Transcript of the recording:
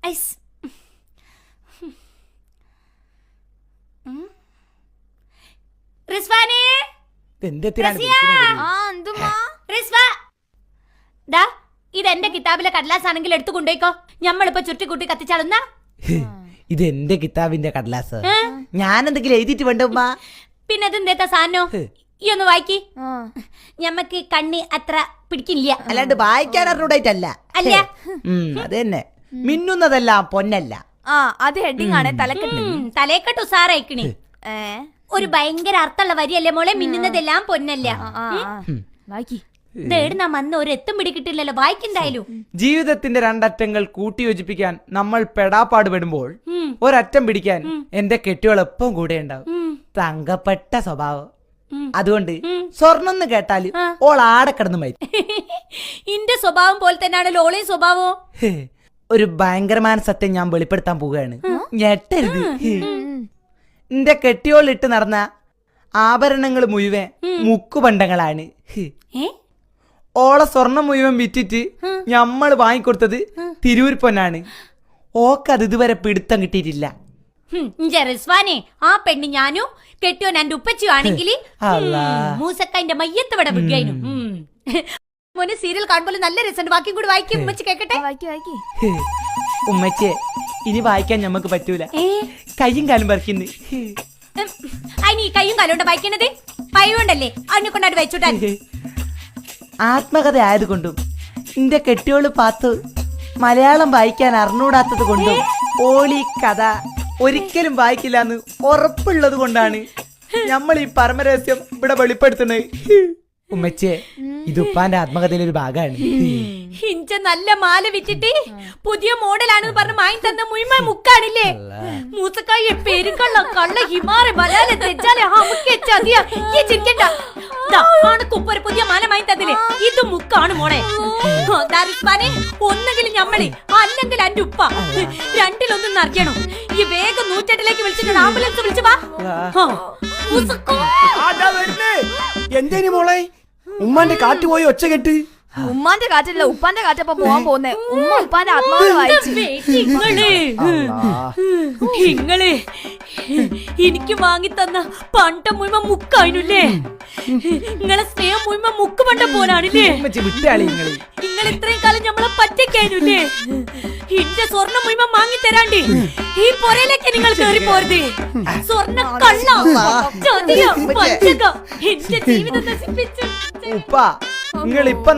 Ice. റിസ്വാനേ, ഇതെന്റെ കിതാബിലെ കടലാസാണെങ്കിൽ എടുത്തു കൊണ്ടോയിക്കോ. ഞമ്മളിപ്പോ ചുറ്റിക്കുട്ടി കത്തിച്ചാളുന്ന. ഇത് എന്റെ കിതാബിന്റെ കടലാസ്. ഞാൻ എന്തെങ്കിലും എഴുതിട്ട് വേണ്ട ഉമ്മ? പിന്നെ അതെന്തേത്താ സാധനോ? ഈ ഒന്ന് വായിക്കി. ഞമ്മക്ക് കണ്ണി അത്ര പിടിക്കില്ല. അല്ലാണ്ട് വായിക്കാൻ അറിഞ്ഞൂടായിട്ടല്ല. അല്ല, അത് തന്നെ. മിന്നുന്നതല്ല പൊന്നല്ല. അത് ഹെഡിങ് ആണ്. തലേക്കെട്ട് ഉസാറായിക്കണേ. ഒരു ഭയങ്കര അർത്ഥമുള്ള വരിയല്ലേ മോളെ. മിന്നുന്നതെല്ലാം പൊന്നല്ല. ഇതെടുന്നാ മന്ന് ഒരു എത്തും പിടിക്കിട്ടില്ലല്ലോ. വായിക്കെന്തായാലും. ജീവിതത്തിന്റെ രണ്ടറ്റങ്ങൾ കൂട്ടിയോജിപ്പിക്കാൻ നമ്മൾ പെടാപ്പാട് പെടുമ്പോൾ ഒരറ്റം പിടിക്കാൻ എന്റെ കെട്ടിയോൾ എപ്പം കൂടെ ഉണ്ടാവും. തങ്കപ്പെട്ട സ്വഭാവം. അതുകൊണ്ട് സ്വർണ്ണം കേട്ടാല് ഓൾ ആടെ കിടന്നു മരിക്കും. ഇന്റെ സ്വഭാവം പോലെ തന്നെയാണല്ലോ ഓളെയും സ്വഭാവം. ഒരു ഭയങ്കരമായ സത്യം ഞാൻ വെളിപ്പെടുത്താൻ പോവുകയാണ്. ഞെട്ടരുത്. എന്റെ കെട്ടിയോളിട്ട് നടന്ന ആഭരണങ്ങൾ മുഴുവൻ മുക്കുപണ്ടങ്ങളാണ്. ഓളെ സ്വർണം മുഴുവൻ വിറ്റിട്ട് ഞമ്മള് വാങ്ങിക്കൊടുത്തത് തിരൂർ പൊന്നാണ്. ഓക്കത് ഇതുവരെ പിടുത്തം കിട്ടിയിട്ടില്ല. റിസ്വാനെ, ആ പെണ്ണ് ഞാനും കെട്ടിയോൻ എന്റെ ഉപ്പച്ചിയും ആണെങ്കിൽ മൂസക്കന്റെ മയ്യത്ത് ഇവിടെ വിൽക്കാനും. മോനെ സീരിയൽ കാണുമ്പോൾ നല്ല രസമുണ്ട്. ബാക്കി കൂടി വായിക്കും. ഉമ്മച്ചി കേക്കട്ടെ. ഉമ്മച്ചേ, ഇനി വായിക്കാൻ ഞമ്മക്ക് പറ്റൂല. കയ്യും കാലും പറിക്കുന്നു. അതിന് ഈ കയ്യും കാലും കൊണ്ട് വായിക്കണത് പയ്യോണ്ടല്ലേ. അതിനെ കൊണ്ടാണ് വായിച്ചോട്ടാ. ആത്മകഥ ആയതുകൊണ്ടും എന്റെ കെട്ടിയോള് പാത്തു മലയാളം വായിക്കാൻ അറിഞ്ഞൂടാത്തത് കൊണ്ടും ഓളി കഥ ഒരിക്കലും വായിക്കില്ലെന്ന് ഉറപ്പുള്ളത് കൊണ്ടാണ് നമ്മൾ ഈ പരമരഹസ്യം ഇവിടെ വെളിപ്പെടുത്തുന്നത്. ഉമ്മച്ചേ, ഇത് ഉപ്പാന്റെ ആത്മകഥയിലെ ഒരു ഭാഗമാണ്. ഇഞ്ച നല്ല മാല വിറ്റിട്ട് പുതിയ മോഡലാണെന്ന് പറഞ്ഞ് വാങ്ങി തന്ന മുഴുവൻ മുക്കാണില്ലേ. മൂസക്കായ പെരുക്കള്ള കള്ള ഹിമാറെ മലയാള തെച്ചാലെ ഒരു പുതിയ മാല വാങ്ങി തന്നില്ലേ. ഇത് മുക്കാണ് മോളെ. ഒന്നെങ്കിലും ഞമ്മളെ അല്ലെങ്കിൽ എന്റെ ഉപ്പ രണ്ടിലൊന്നും അറിയണം. ഈ വേഗം 108ലേക്ക് വിളിച്ചിട്ട് ആംബുലൻസ് വിളിച്ചു വാ. എന്തേനി മോളെ ഉമ്മാന്റെ കാറ്റ് പോയി ഒച്ച കെട്ട്? ഉമ്മാന്റെ കാറ്റല്ല, ഉപ്പാന്റെ കാറ്റപ്പോ പോവാൻ പോന്നെ. ഉമ്മ ഉപ്പാന്റെ ആത്മാവ് വായിച്ചു. നിങ്ങള് എനിക്ക് വാങ്ങി തന്ന പണ്ടം മുഴുവൻ മുക്കായില്ലേ. നിങ്ങളെ സ്നേഹം മുഴുവൻ മുക്ക് പണ്ടം പോലാണില്ലേ. നിങ്ങൾ ഇത്രയും കാലം ഞമ്മളെ പറ്റിക്കാനില്ലേ. എന്റെ സ്വർണ്ണം മുഴുവൻ വാങ്ങി തരാണ്ട് ഈ പുറയിലേക്ക് നിങ്ങൾ കയറി പോരുത്. സ്വർണ്ണ കള്ള ചതിയ പച്ചക എന്റെ ജീവിതം നശിപ്പിച്ചു. ഉപ്പ നിങ്ങൾ ഇപ്പൊ